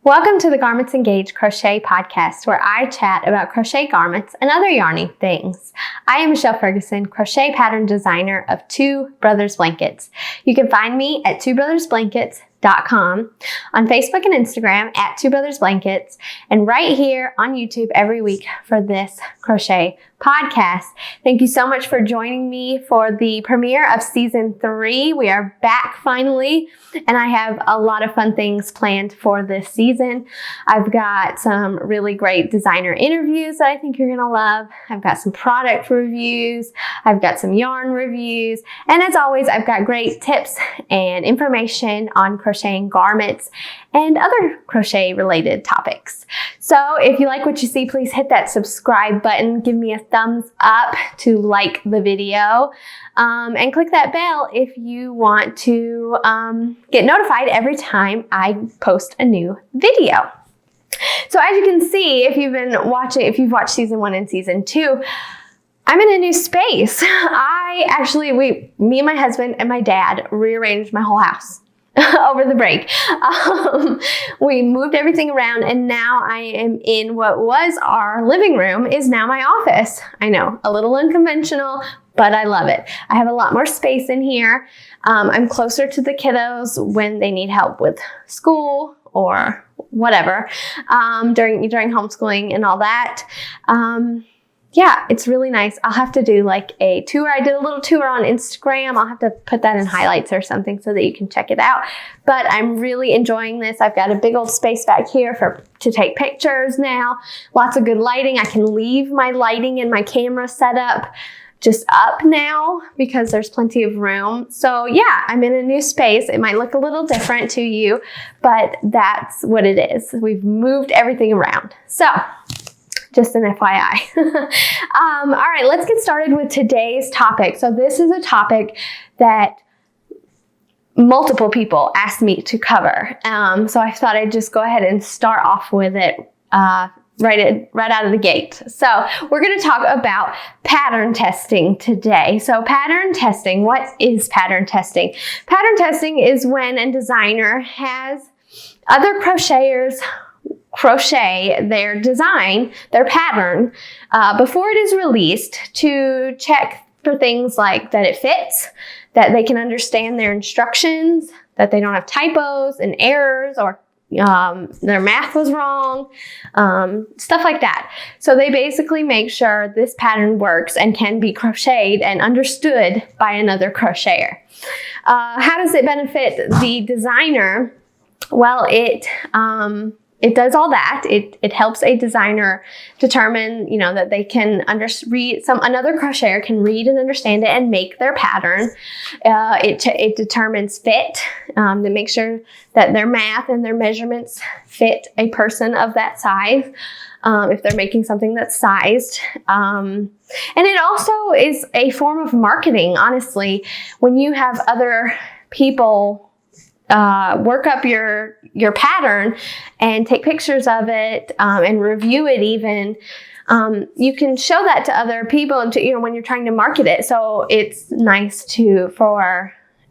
Welcome to the Garments Engage Crochet Podcast, where I chat about crochet garments and other yarny things. I am Michelle Ferguson, crochet pattern designer of Two Brothers Blankets. You can find me at twobrothersblankets.com, on Facebook and Instagram at Two Brothers Blankets, and right here on YouTube every week for this crochet podcast. Thank you so much for joining me for the premiere of season 3. We are back finally, and I have a lot of fun things planned for this season. I've got some really great designer interviews that I think you're gonna love. I've got some product reviews. I've got some yarn reviews. And as always, I've got great tips and information on crocheting garments and other crochet related topics. So if you like what you see, please hit that subscribe button. Give me a thumbs up to like the video, and click that bell if you want to get notified every time I post a new video. So as you can see, if you've watched season 1 and season 2, I'm in a new space. Me and my husband and my dad rearranged my whole house over the break. We moved everything around, and now I am in what was our living room is now my office. I know, a little unconventional, but I love it. I have a lot more space in here. I'm closer to the kiddos when they need help with school or whatever, during homeschooling and all that. Yeah, it's really nice. I'll have to do like a tour. I did a little tour on Instagram. I'll have to put that in highlights or something so that you can check it out. But I'm really enjoying this. I've got a big old space back here to take pictures now. Lots of good lighting. I can leave my lighting and my camera setup just up now because there's plenty of room. So yeah, I'm in a new space. It might look a little different to you, but that's what it is. We've moved everything around. So just an FYI. All right, let's get started with today's topic. So this is a topic that multiple people asked me to cover. So I thought I'd just go ahead and start off with it right out of the gate. So we're going to talk about pattern testing today. So pattern testing, what is pattern testing? Pattern testing is when a designer has other crocheters crochet their design, their pattern, before it is released to check for things like that it fits, that they can understand their instructions, that they don't have typos and errors or their math was wrong, stuff like that. So they basically make sure this pattern works and can be crocheted and understood by another crocheter. How does it benefit the designer? Well, it does all that. It helps a designer determine, that they can another crocheter can read and understand it and make their pattern. It determines fit, to make sure that their math and their measurements fit a person of that size, if they're making something that's sized. And it also is a form of marketing, honestly. When you have other people work up your pattern and take pictures of it, and review it even, you can show that to other people and when you're trying to market it. So it's nice to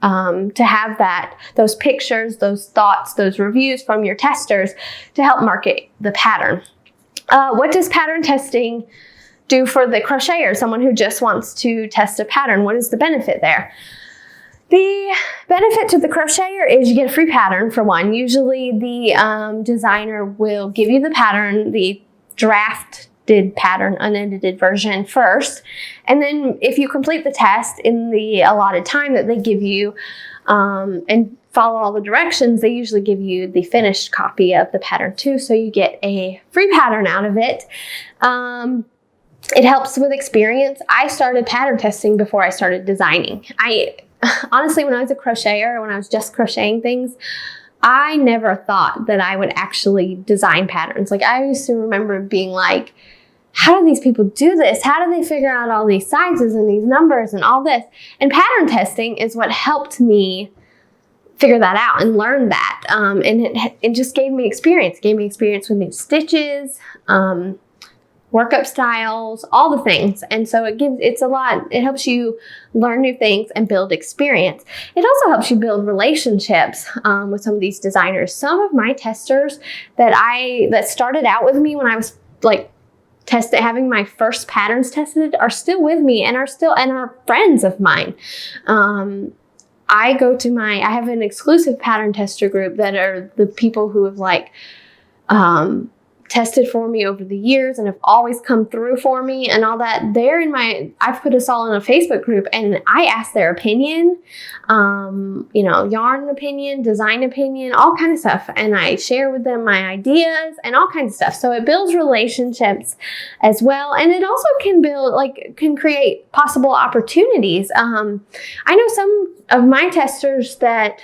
have those pictures, those thoughts, those reviews from your testers to help market the pattern. What does pattern testing do for the crocheter, someone who just wants to test a pattern? What is the benefit there? The benefit to the crocheter is you get a free pattern for one. Usually the designer will give you the pattern, the drafted pattern, unedited version first. And then if you complete the test in the allotted time that they give you, and follow all the directions, they usually give you the finished copy of the pattern too. So you get a free pattern out of it. It helps with experience. I started pattern testing before I started designing. Honestly, when I was a crocheter, when I was just crocheting things, I never thought that I would actually design patterns. Like, I used to remember being like, how do these people do this? How do they figure out all these sizes and these numbers and all this? And pattern testing is what helped me figure that out and learn that. And it just gave me experience. It gave me experience with new stitches, workup styles, all the things. And so it helps you learn new things and build experience. It also helps you build relationships with some of these designers. Some of my testers that started out with me when I was like having my first patterns tested are still with me and are friends of mine. I have an exclusive pattern tester group that are the people who have tested for me over the years and have always come through for me and all that. I've put us all in a Facebook group and I ask their opinion, yarn opinion, design opinion, all kinds of stuff. And I share with them my ideas and all kinds of stuff. So it builds relationships as well. And it also can create possible opportunities. I know some of my testers that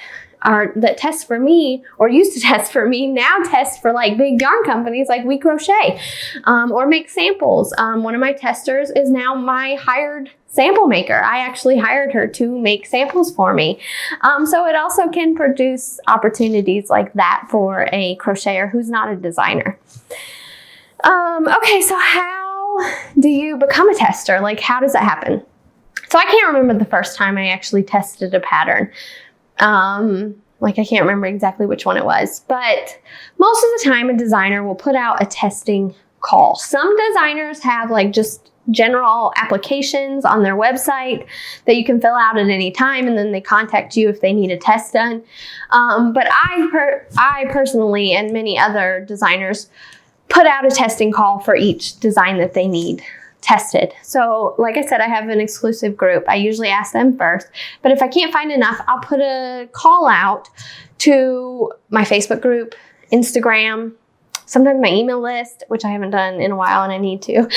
test for me or used to test for me now test for big yarn companies like We Crochet or make samples. One of my testers is now my hired sample maker. I actually hired her to make samples for me. So it also can produce opportunities like that for a crocheter who's not a designer. Okay, so how do you become a tester? How does that happen? So I can't remember the first time I actually tested a pattern. I can't remember exactly which one it was, but most of the time a designer will put out a testing call. Some designers have just general applications on their website that you can fill out at any time, and then they contact you if they need a test done. But I personally and many other designers put out a testing call for each design that they need tested. So like I said, I have an exclusive group. I usually ask them first, but if I can't find enough, I'll put a call out to my Facebook group, Instagram, sometimes my email list, which I haven't done in a while and I need to.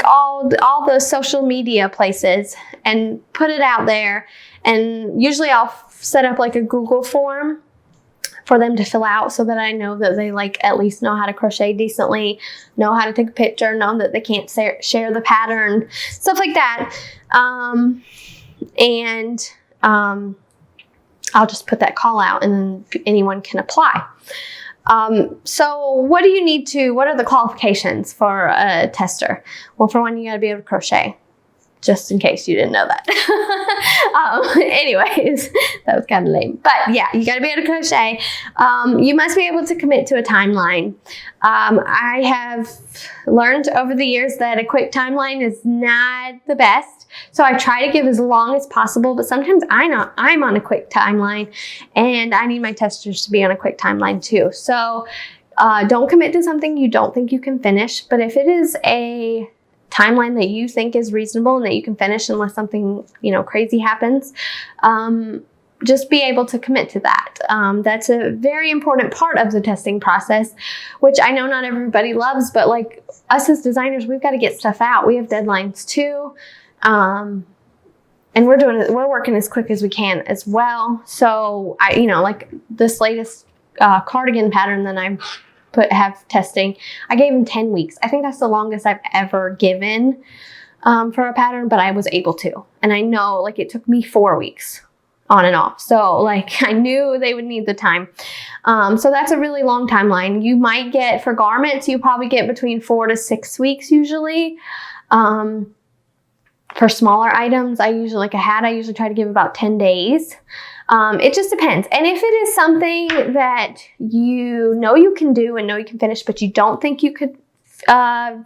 All the social media places, and put it out there. And usually I'll set up a Google form for them to fill out so that I know that they at least know how to crochet decently, know how to take a picture, know that they can't share the pattern, stuff like that. I'll just put that call out and then anyone can apply. So what are the qualifications for a tester? Well, for one, you gotta be able to crochet, just in case you didn't know that. Anyways, that was kind of lame. But yeah, you got to be able to crochet. You must be able to commit to a timeline. I have learned over the years that a quick timeline is not the best. So I try to give as long as possible, but sometimes I'm on a quick timeline and I need my testers to be on a quick timeline too. So don't commit to something you don't think you can finish. But if it is a timeline that you think is reasonable and that you can finish unless something crazy happens, just be able to commit to that. That's a very important part of the testing process, which I know not everybody loves, but us as designers, we've got to get stuff out. We have deadlines too. And we're working as quick as we can as well. So this latest cardigan pattern that I'm have testing, I gave him 10 weeks. I think that's the longest I've ever given for a pattern, but I was able to. And I know it took me 4 weeks on and off. So I knew they would need the time. So that's a really long timeline. You might get, for garments, you probably get between 4 to 6 weeks usually. For smaller items, I usually try to give about 10 days. It just depends. And if it is something that you can do and know you can finish, but you don't think you could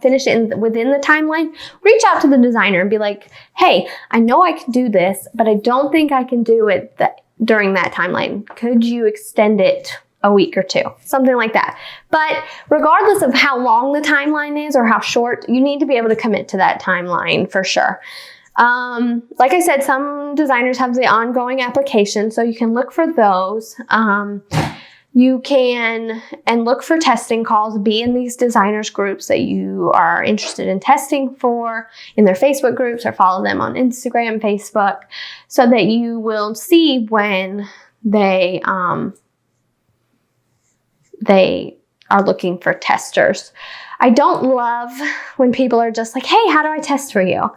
finish it within the timeline, reach out to the designer and be like, hey, I know I can do this, but I don't think I can do it during that timeline. Could you extend it a week or two? Something like that. But regardless of how long the timeline is or how short, you need to be able to commit to that timeline for sure. Like I said, some designers have the ongoing application, so you can look for those. You can look for testing calls, be in these designers groups that you are interested in testing for, in their Facebook groups, or follow them on Instagram, Facebook, so that you will see when they are looking for testers. I don't love when people are just like, hey, how do I test for you?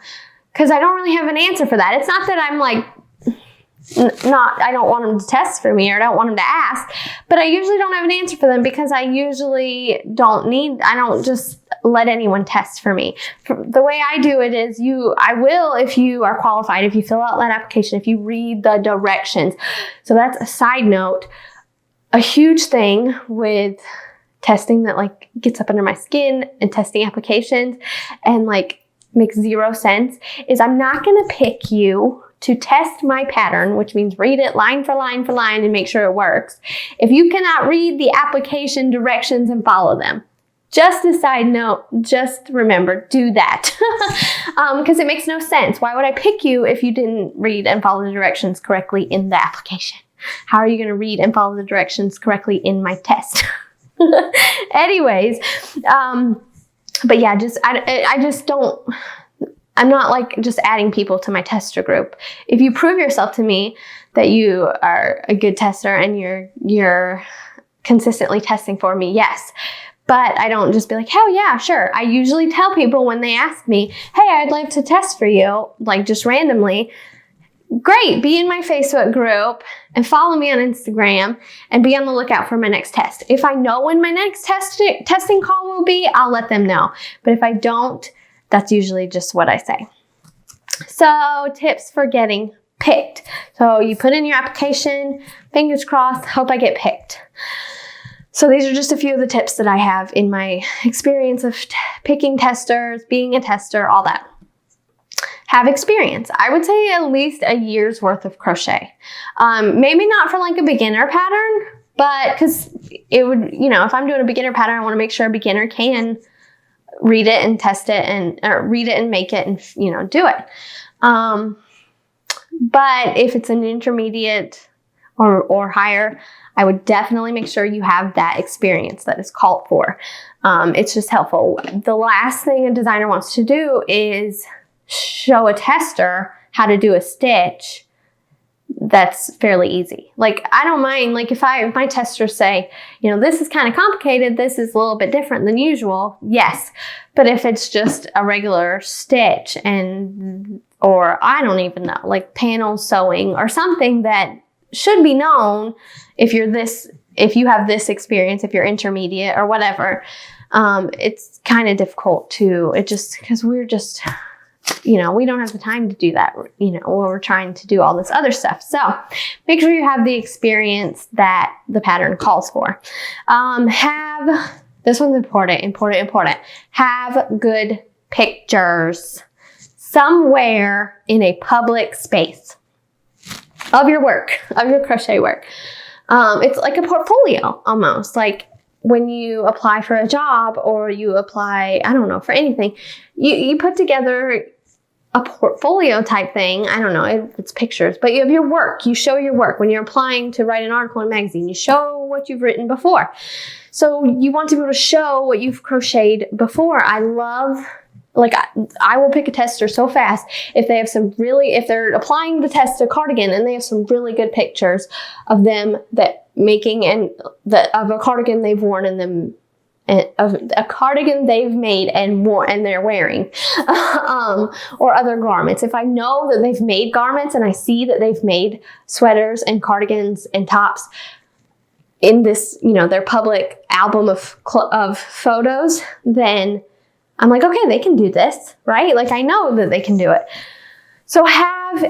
Because I don't really have an answer for that. It's not that I'm I don't want them to test for me, or I don't want them to ask, but I usually don't have an answer for them because I usually I don't just let anyone test for me. The way I do it is I will, if you are qualified, if you fill out that application, if you read the directions. So that's a side note. A huge thing with testing that like gets up under my skin and testing applications and like makes zero sense is I'm not going to pick you to test my pattern, which means read it line for line for line and make sure it works, if you cannot read the application directions and follow them. Just a side note, just remember, do that. Because it makes no sense. Why would I pick you if you didn't read and follow the directions correctly in the application? How are you going to read and follow the directions correctly in my test? Anyways, but yeah, I just don't, I'm not like just adding people to my tester group. If you prove yourself to me that you are a good tester and you're consistently testing for me, yes. But I don't just be like, hell yeah, sure. I usually tell people when they ask me, hey, I'd like to test for you, like just randomly. Great, be in my Facebook group and follow me on Instagram and be on the lookout for my next test. If I know when my next testing call will be, I'll let them know. But if I don't, that's usually just what I say. So tips for getting picked. So you put in your application, fingers crossed, hope I get picked. So these are just a few of the tips that I have in my experience of picking testers, being a tester, all that. Have experience. I would say at least a year's worth of crochet. Maybe not for like a beginner pattern, but because it would, if I'm doing a beginner pattern, I want to make sure a beginner can read it and test it or read it and make it and, do it. But if it's an intermediate or higher, I would definitely make sure you have that experience that is called for. It's just helpful. The last thing a designer wants to do is show a tester how to do a stitch that's fairly easy. Like, I don't mind, like if my testers say, this is kind of complicated, this is a little bit different than usual, yes. But if it's just a regular stitch or I don't even know, like panel sewing or something that should be known if you have this experience, if you're intermediate or whatever, it's kind of difficult because we're just, we don't have the time to do that, when we're trying to do all this other stuff. So make sure you have the experience that the pattern calls for. This one's important. Have good pictures somewhere in a public space of your work, of your crochet work. It's like a portfolio almost, like when you apply for a job or you apply, I don't know, for anything, you put together a portfolio type thing. I don't know if it's pictures, but you have your work. You show your work. When you're applying to write an article in a magazine, you show what you've written before. So you want to be able to show what you've crocheted before. I will pick a tester so fast if they're applying the test to cardigan and they have some really good pictures of them of a cardigan they've worn of a cardigan they've made and worn and they're wearing, or other garments. If I know that they've made garments and I see that they've made sweaters and cardigans and tops in this, their public album of photos, then I'm like, okay, they can do this, right? Like I know that they can do it. So have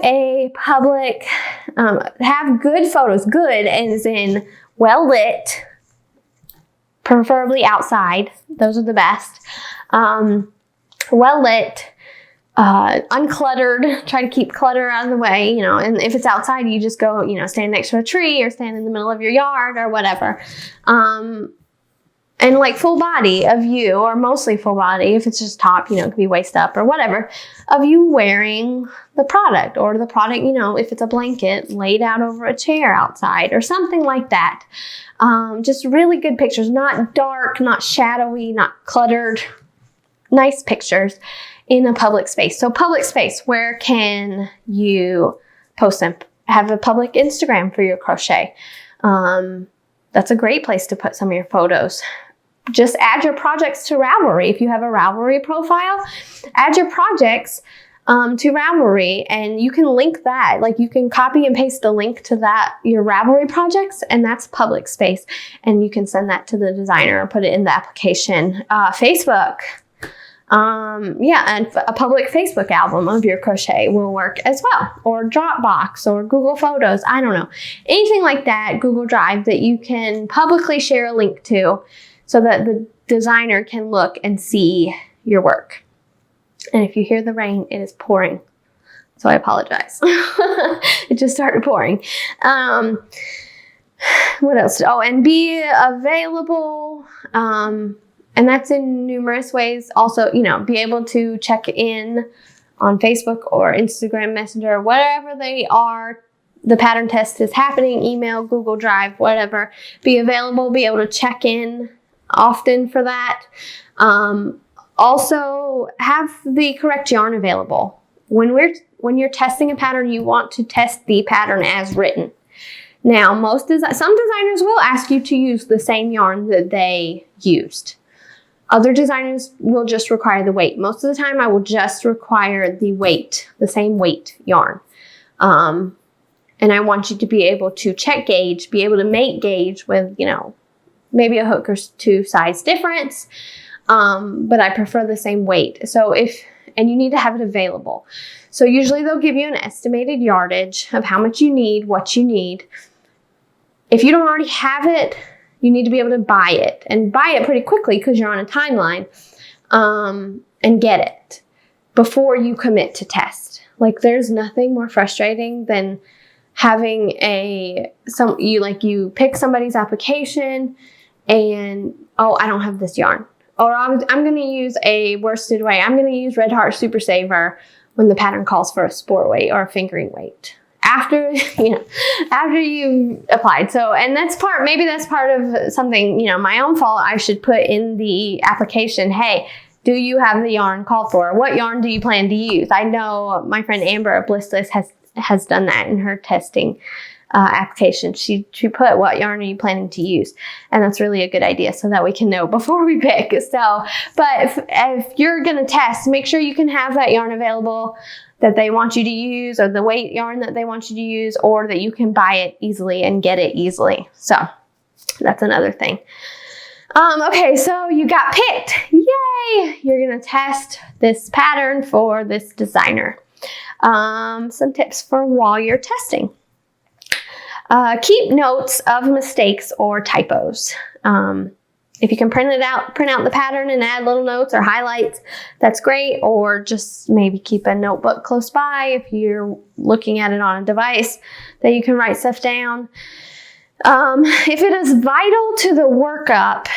good photos, good as in well lit, preferably outside. Those are the best. Well lit, uncluttered, try to keep clutter out of the way, and if it's outside, you just go, stand next to a tree or stand in the middle of your yard or whatever. And like full body of you, or mostly full body, if it's just top, it could be waist up or whatever, of you wearing the product, or the product, if it's a blanket laid out over a chair outside or something like that. Just really good pictures, not dark, not shadowy, not cluttered, nice pictures in a public space. So public space, where can you post them? Have a public Instagram for your crochet. That's a great place to put some of your photos. Just add your projects to Ravelry. If you have a Ravelry profile, add your projects to Ravelry, and you can link that. Like you can copy and paste the link to that, your Ravelry projects, and that's public space. And you can send that to the designer or put it in the application. Facebook. Yeah, and a public Facebook album of your crochet will work as well, or Dropbox or Google Photos. I don't know. Anything like that, Google Drive, that you can publicly share a link to so that the designer can look and see your work. And if you hear the rain, it is pouring. So I apologize. It just started pouring. What else? Oh, and be available. And that's in numerous ways. Also, you know, be able to check in on Facebook or Instagram Messenger, whatever they are. The pattern test is happening, email, Google Drive, whatever. Be available, be able to check in often for that. Also, have the correct yarn available. When you're testing a pattern, you want to test the pattern as written. Now, some designers will ask you to use the same yarn that they used. Other designers will just require the weight. Most of the time, I will just require the weight, the same weight yarn. And I want you to be able to check gauge, be able to make gauge with, you know, maybe a hook or two size difference. But I prefer the same weight. And you need to have it available. So usually they'll give you an estimated yardage of how much you need, what you need. If you don't already have it, you need to be able to buy it, and buy it pretty quickly because you're on a timeline, and get it before you commit to test. Like there's nothing more frustrating than having you pick somebody's application and, oh, I don't have this yarn. Or I'm going to use a worsted weight. I'm going to use Red Heart Super Saver when the pattern calls for a sport weight or a fingering weight. After you applied. So, and maybe that's part of something, you know, my own fault. I should put in the application, hey, do you have the yarn called for? What yarn do you plan to use? I know my friend Amber at Blissless has done that in her testing application. She put, what yarn are you planning to use? And that's really a good idea so that we can know before we pick. So, but if you're going to test, make sure you can have that yarn available that they want you to use, or the weight yarn that they want you to use, or that you can buy it easily and get it easily. So that's another thing. Okay, so you got picked. Yay! You're going to test this pattern for this designer. Some tips for while you're testing. Keep notes of mistakes or typos. If you can print out the pattern and add little notes or highlights, that's great. Or just maybe keep a notebook close by if you're looking at it on a device that you can write stuff down. If it is vital to the workup,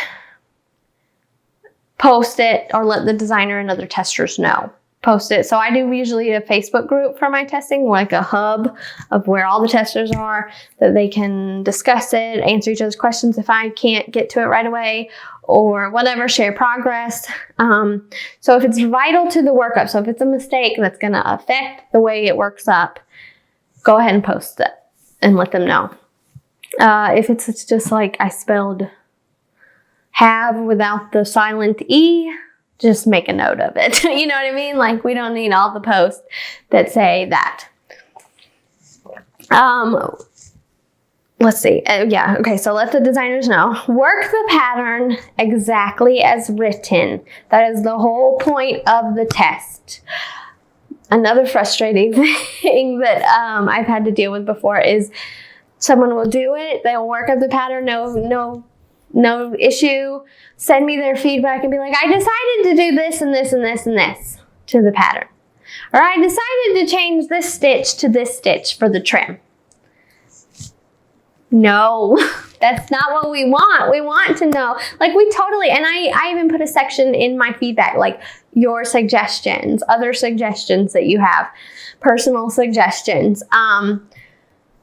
post it or let the designer and other testers know. Post it. So I do usually a Facebook group for my testing, like a hub of where all the testers are, that they can discuss it, answer each other's questions if I can't get to it right away, or whatever, share progress. So if it's vital to the workup, so if it's a mistake that's going to affect the way it works up, go ahead and post it and let them know. If it's just like I spelled have without the silent E, just make a note of it. You know what I mean? Like, we don't need all the posts that say that. Let's see. Yeah. Okay. So let the designers know. Work the pattern exactly as written. That is the whole point of the test. Another frustrating thing that I've had to deal with before is someone will do it. They'll work up the pattern. No issue. Send me their feedback and be like, I decided to do this and this and this and this to the pattern. Or I decided to change this stitch to this stitch for the trim. No, that's not what we want. We want to know, like, we totally, and I even put a section in my feedback, like your suggestions, other suggestions that you have, personal suggestions.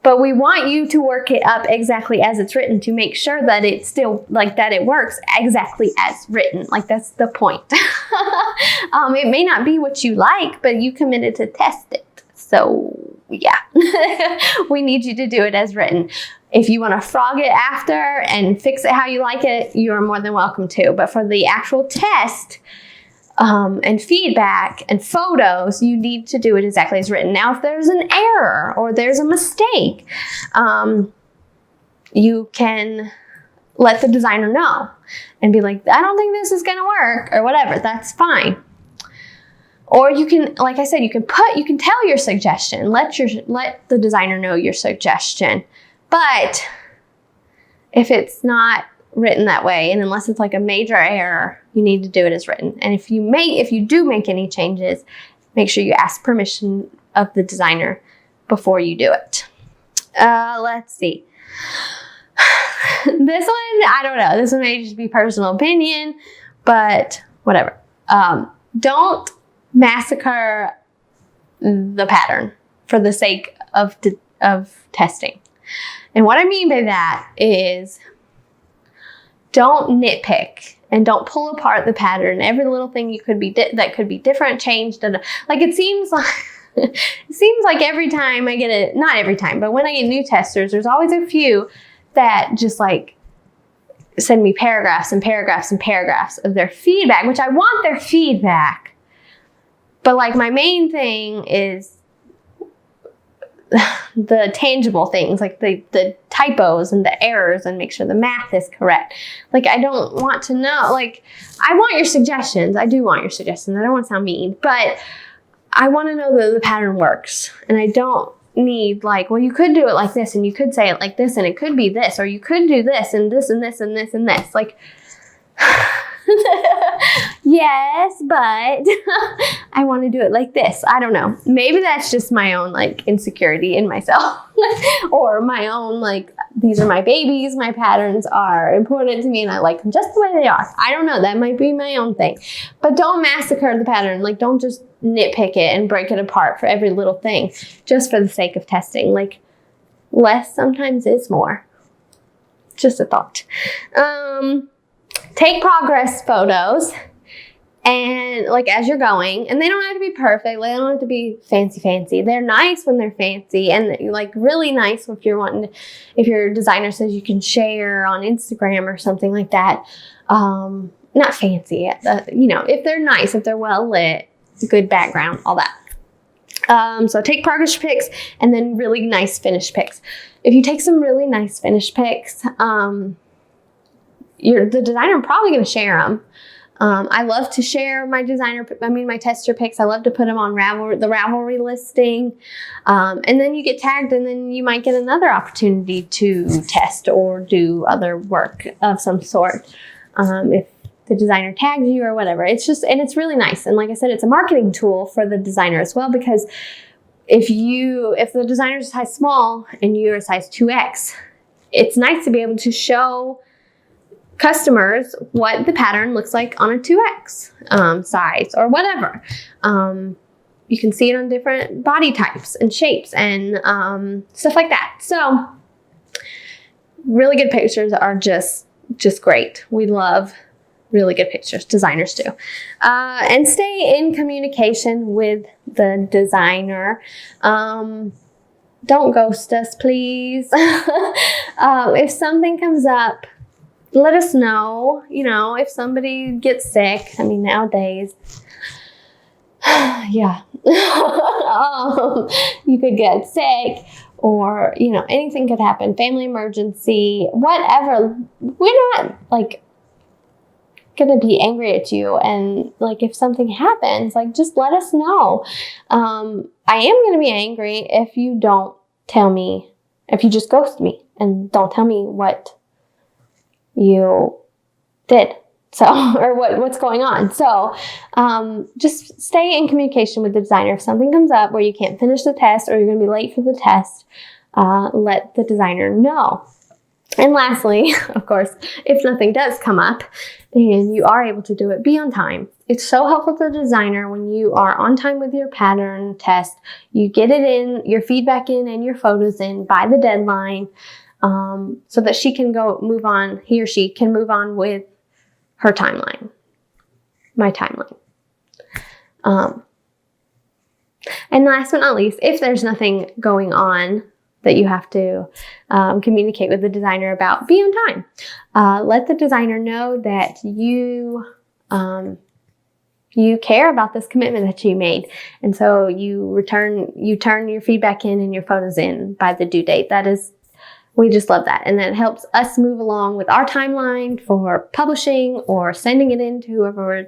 But we want you to work it up exactly as it's written to make sure that it's still, like, that it works exactly as written. Like, that's the point. It may not be what you like, but you committed to test it. So, yeah, we need you to do it as written. If you want to frog it after and fix it how you like it, you're more than welcome to. But for the actual test, and feedback and photos, you need to do it exactly as written. Now, if there's an error or there's a mistake, you can let the designer know and be like, I don't think this is going to work or whatever. That's fine. Or you can, like I said, you can tell your suggestion. Let the designer know your suggestion. But if it's not written that way, and unless it's like a major error, you need to do it as written. And if you do make any changes, make sure you ask permission of the designer before you do it. Let's see. This one, I don't know. This one may just be personal opinion, but whatever. Don't massacre the pattern for the sake of testing. And what I mean by that is, don't nitpick and don't pull apart the pattern. Every little thing that could be different, changed. Like it seems like every time I get it, not every time, but when I get new testers, there's always a few that just like send me paragraphs and paragraphs and paragraphs of their feedback, which I want their feedback. But like my main thing is the tangible things, like the typos and the errors, and make sure the math is correct. Like I don't want to know, like I want your suggestions. I do want your suggestions. I don't want to sound mean, but I want to know that the pattern works. And I don't need like, well, you could do it like this and you could say it like this and it could be this, or you could do this and this and this and this and this. Like, yes, but I want to do it like this. I don't know. Maybe that's just my own like insecurity in myself or my own like, these are my babies. My patterns are important to me and I like them just the way they are. I don't know. That might be my own thing. But don't massacre the pattern. Like don't just nitpick it and break it apart for every little thing just for the sake of testing. Like less sometimes is more. Just a thought. Take progress photos and like as you're going, and they don't have to be perfect. They don't have to be fancy. They're nice when they're fancy and like really nice if if your designer says you can share on Instagram or something like that. Not fancy, if they're nice, if they're well lit, good background, all that. So take progress pics and then really nice finished pics. If you take some really nice finished pics, the designer probably going to share them. I love to share my tester pics. I love to put them on the Ravelry listing. And then you get tagged and then you might get another opportunity to test or do other work of some sort. If the designer tags you or whatever, and it's really nice. And like I said, it's a marketing tool for the designer as well, because if the designer's a size small and you're a size 2X, it's nice to be able to show customers what the pattern looks like on a 2X size or whatever. You can see it on different body types and shapes and stuff like that. So really good pictures are just great. We love really good pictures. Designers do. And stay in communication with the designer. Don't ghost us, please. If something comes up, let us know. If somebody gets sick, nowadays, yeah, you could get sick or, anything could happen, family emergency, whatever. We're not gonna be angry at you. And if something happens, just let us know. I am gonna be angry if you don't tell me, if you just ghost me and don't tell me what you did. So, or what's going on. So, just stay in communication with the designer. If something comes up where you can't finish the test or you're going to be late for the test, let the designer know. And lastly, of course, if nothing does come up and you are able to do it, be on time. It's so helpful to the designer when you are on time with your pattern test. You get it in, your feedback in, and your photos in by the deadline. So that he or she can move on with her timeline, my timeline. And last but not least, if there's nothing going on that you have to communicate with the designer about, be on time. Let the designer know that you you care about this commitment that you made. And so you turn your feedback in and your photos in by the due date. We just love that. And that helps us move along with our timeline for publishing or sending it in to whoever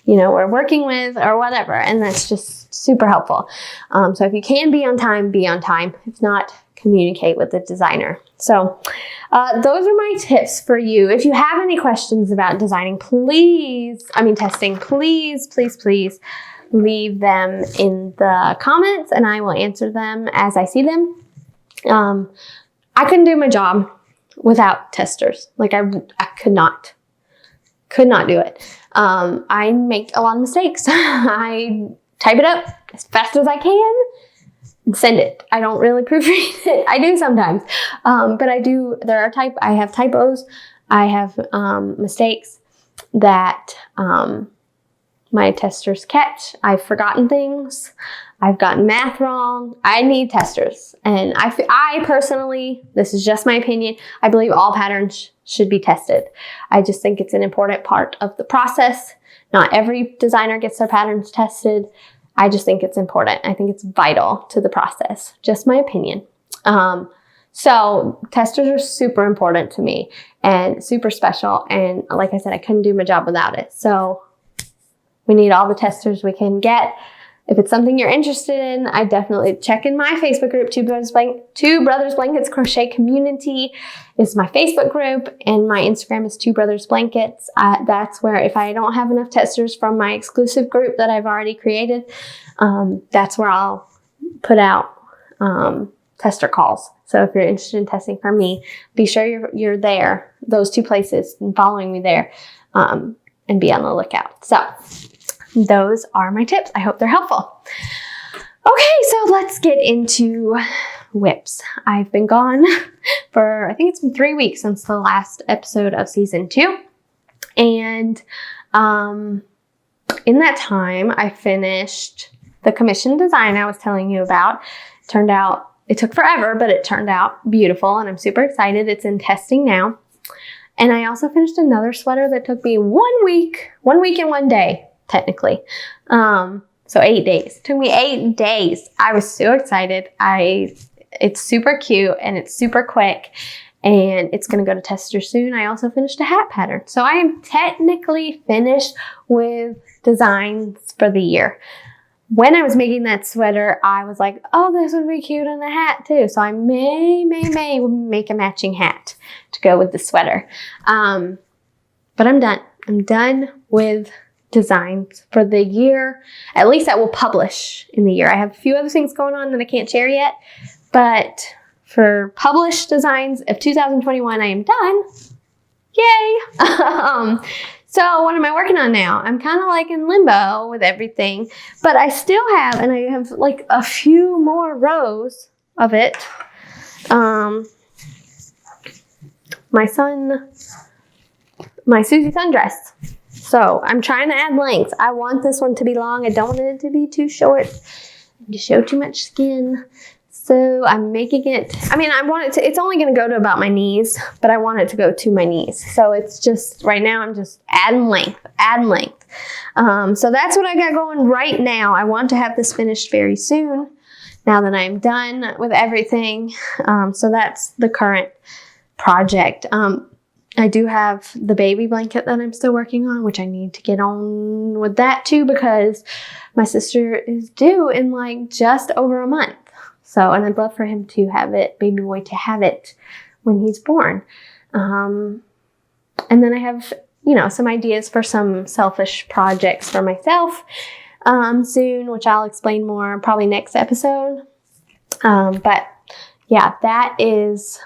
we're working with or whatever. And that's just super helpful. So if you can be on time, be on time. If not, communicate with the designer. So those are my tips for you. If you have any questions about designing, testing, please leave them in the comments and I will answer them as I see them. I couldn't do my job without testers. Like I could not do it. I make a lot of mistakes. I type it up as fast as I can and send it. I don't really proofread it. I do sometimes. But I do, I have typos. I have mistakes that my testers catch. I've forgotten things. I've gotten math wrong. I need testers. And I personally, this is just my opinion, I believe all patterns should be tested. I just think it's an important part of the process. Not every designer gets their patterns tested. I just think it's important. I think it's vital to the process. Just my opinion. So testers are super important to me and super special. And like I said, I couldn't do my job without it. So we need all the testers we can get. If it's something you're interested in, I definitely check in my Facebook group, Two Brothers Blankets Crochet Community is my Facebook group, and my Instagram is Two Brothers Blankets. That's where, if I don't have enough testers from my exclusive group that I've already created, that's where I'll put out tester calls. So if you're interested in testing from me, be sure you're there, those two places, and following me there, and be on the lookout. So those are my tips. I hope they're helpful. Okay, so let's get into WIPs. I've been gone for, I think it's been 3 weeks since the last episode of season 2. And in that time, I finished the commission design I was telling you about. It took forever, but it turned out beautiful, and I'm super excited. It's in testing now. And I also finished another sweater that took me 1 week and 1 day. Technically. So 8 days. It took me 8 days. I was so excited. It's super cute and it's super quick and it's going to go to tester soon. I also finished a hat pattern. So I am technically finished with designs for the year. When I was making that sweater, I was like, oh, this would be cute in a hat too. So I may make a matching hat to go with the sweater. But I'm done. I'm done with designs for the year, at least that will publish in the year. I have a few other things going on that I can't share yet, but for published designs of 2021, I am done. Yay! So what am I working on now? I'm kind of like in limbo with everything, but I still have, and I have like a few more rows of it. My Susie sundress. So I'm trying to add length. I want this one to be long. I don't want it to be too short, to show too much skin. So I'm making it, I want it to, it's only going to go to about my knees, but I want it to go to my knees. So it's just, right now I'm just adding length. So that's what I got going right now. I want to have this finished very soon, now that I'm done with everything. So that's the current project. I do have the baby blanket that I'm still working on, which I need to get on with that too, because my sister is due in like just over a month. So, and I'd love for him to have it, baby boy to have it when he's born. And then I have, some ideas for some selfish projects for myself soon, which I'll explain more probably next episode. But yeah, that is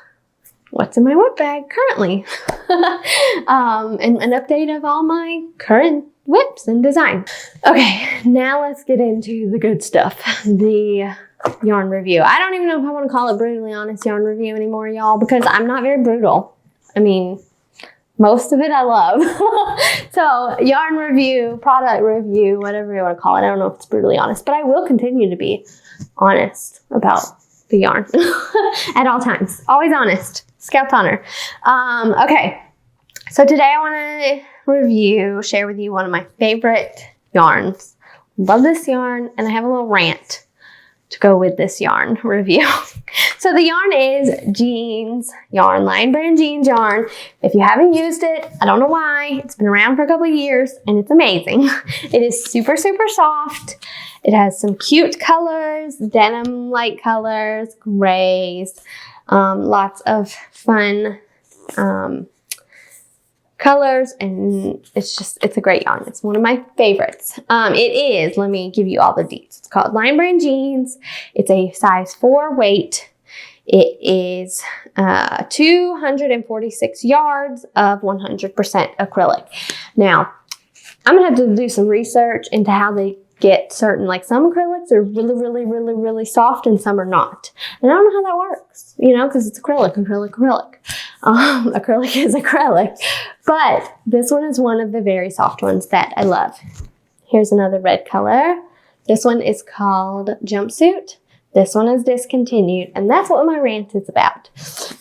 what's in my WIP bag currently. And an update of all my current WIPs and design. Okay, now let's get into the good stuff. The yarn review. I don't even know if I want to call it brutally honest yarn review anymore, y'all, because I'm not very brutal. Most of it I love. So yarn review, product review, whatever you want to call it. I don't know if it's brutally honest, but I will continue to be honest about the yarn at all times. Always honest. Scout's honor. Okay, so today I want to share with you one of my favorite yarns. Love this yarn, and I have a little rant to go with this yarn review. So the yarn is jeans yarn, Lion Brand jeans yarn. If you haven't used it, I don't know why. It's been around for a couple of years and it's amazing. It is super, super soft. It has some cute colors, denim light colors, grays, lots of fun colors, and it's a great yarn. It's one of my favorites. Let me give you all the deets. It's called Lion Brand jeans. It's a size 4 weight. It is 246 yards of 100% acrylic. Now, I'm gonna have to do some research into how they get certain, like some acrylics are really, really, really, really soft and some are not. And I don't know how that works, because it's acrylic. Acrylic is acrylic. But this one is one of the very soft ones that I love. Here's another red color. This one is called Jumpsuit. This one is discontinued, and that's what my rant is about.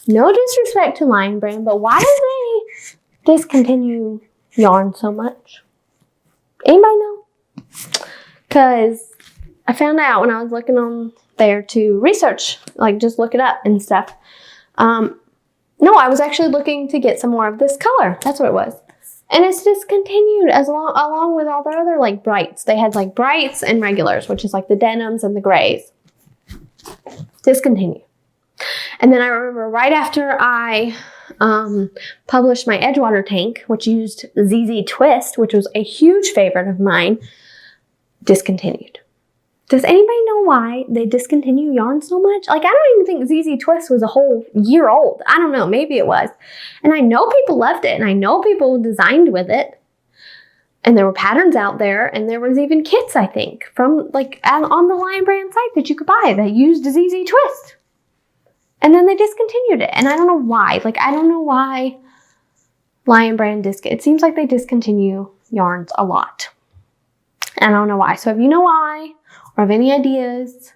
No disrespect to Lion Brand, but why do they discontinue yarn so much? Anybody know? Because I found out when I was looking on there to research, like just look it up and stuff. No, I was actually looking to get some more of this color. That's what it was. And it's discontinued along with all their other like brights. They had like brights and regulars, which is like the denims and the grays. Discontinued. And then I remember right after I published my Edgewater tank, which used ZZ Twist, which was a huge favorite of mine, discontinued. Does anybody know why they discontinue yarn so much? Like, I don't even think ZZ Twist was a whole year old. I don't know. Maybe it was. And I know people loved it, and I know people designed with it. And there were patterns out there, and there was even kits, I think, from like on the Lion Brand site that you could buy that used ZZ Twist. And then they discontinued it. And I don't know why. Like, I don't know why Lion Brand it seems like they discontinue yarns a lot. And I don't know why. So if you know why, or have any ideas,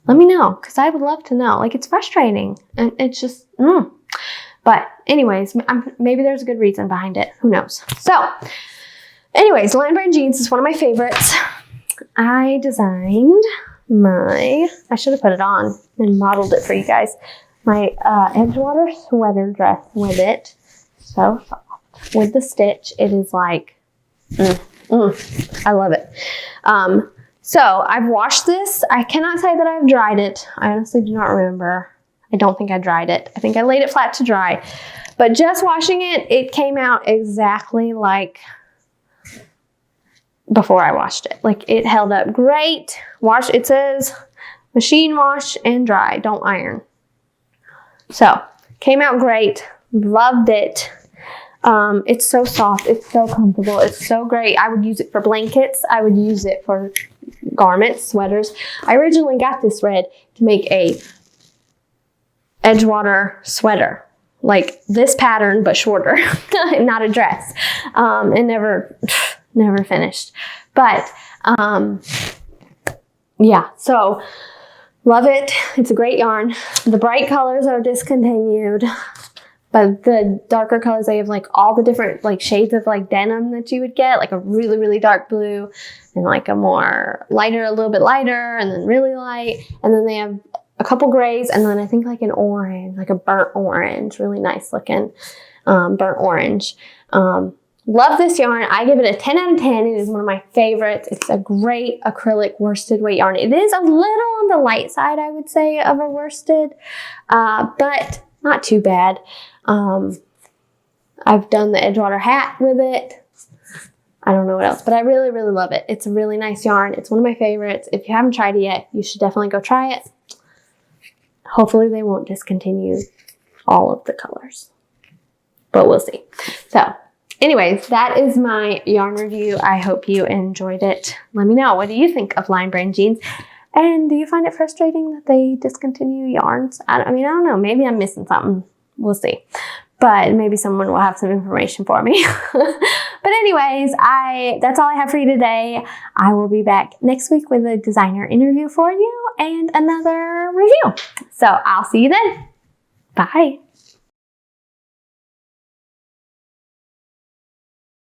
let me know, because I would love to know. Like, it's frustrating, and it's just, But anyways, maybe there's a good reason behind it. Who knows? So anyways, Lion Brand jeans is one of my favorites. I designed I should have put it on and modeled it for you guys. My Edgewater sweater dress with it. So soft. With the stitch, it is like, I love it. So I've washed this. I cannot say that I've dried it. I honestly do not remember. I don't think I dried it. I think I laid it flat to dry. But just washing it, it came out exactly like before I washed it. Like, it held up great. It says machine wash and dry, don't iron. So came out great. Loved it. It's so soft. It's so comfortable. It's so great. I would use it for blankets. I would use it for garments, sweaters. I originally got this red to make a Edgewater sweater, like this pattern but shorter, not a dress, and never finished. But yeah, so love it. It's a great yarn. The bright colors are discontinued, but the darker colors, they have like all the different like shades of like denim that you would get, like a really, really dark blue and like a more lighter, a little bit lighter, and then really light. And then they have a couple grays, and then I think like an orange, like a burnt orange, really nice looking burnt orange. Love this yarn. I give it a 10 out of 10. It is one of my favorites. It's a great acrylic worsted weight yarn. It is a little on the light side, I would say, of a worsted, but not too bad. I've done the Edgewater hat with it. I don't know what else, but I really, really love it. It's a really nice yarn. It's one of my favorites. If you haven't tried it yet, you should definitely go try it. Hopefully they won't discontinue all of the colors, but we'll see. So anyways, that is my yarn review. I hope you enjoyed it. Let me know. What do you think of Lion Brand jeans? And do you find it frustrating that they discontinue yarns? I don't know. Maybe I'm missing something. We'll see. But maybe someone will have some information for me. But anyways, that's all I have for you today. I will be back next week with a designer interview for you and another review. So I'll see you then. Bye.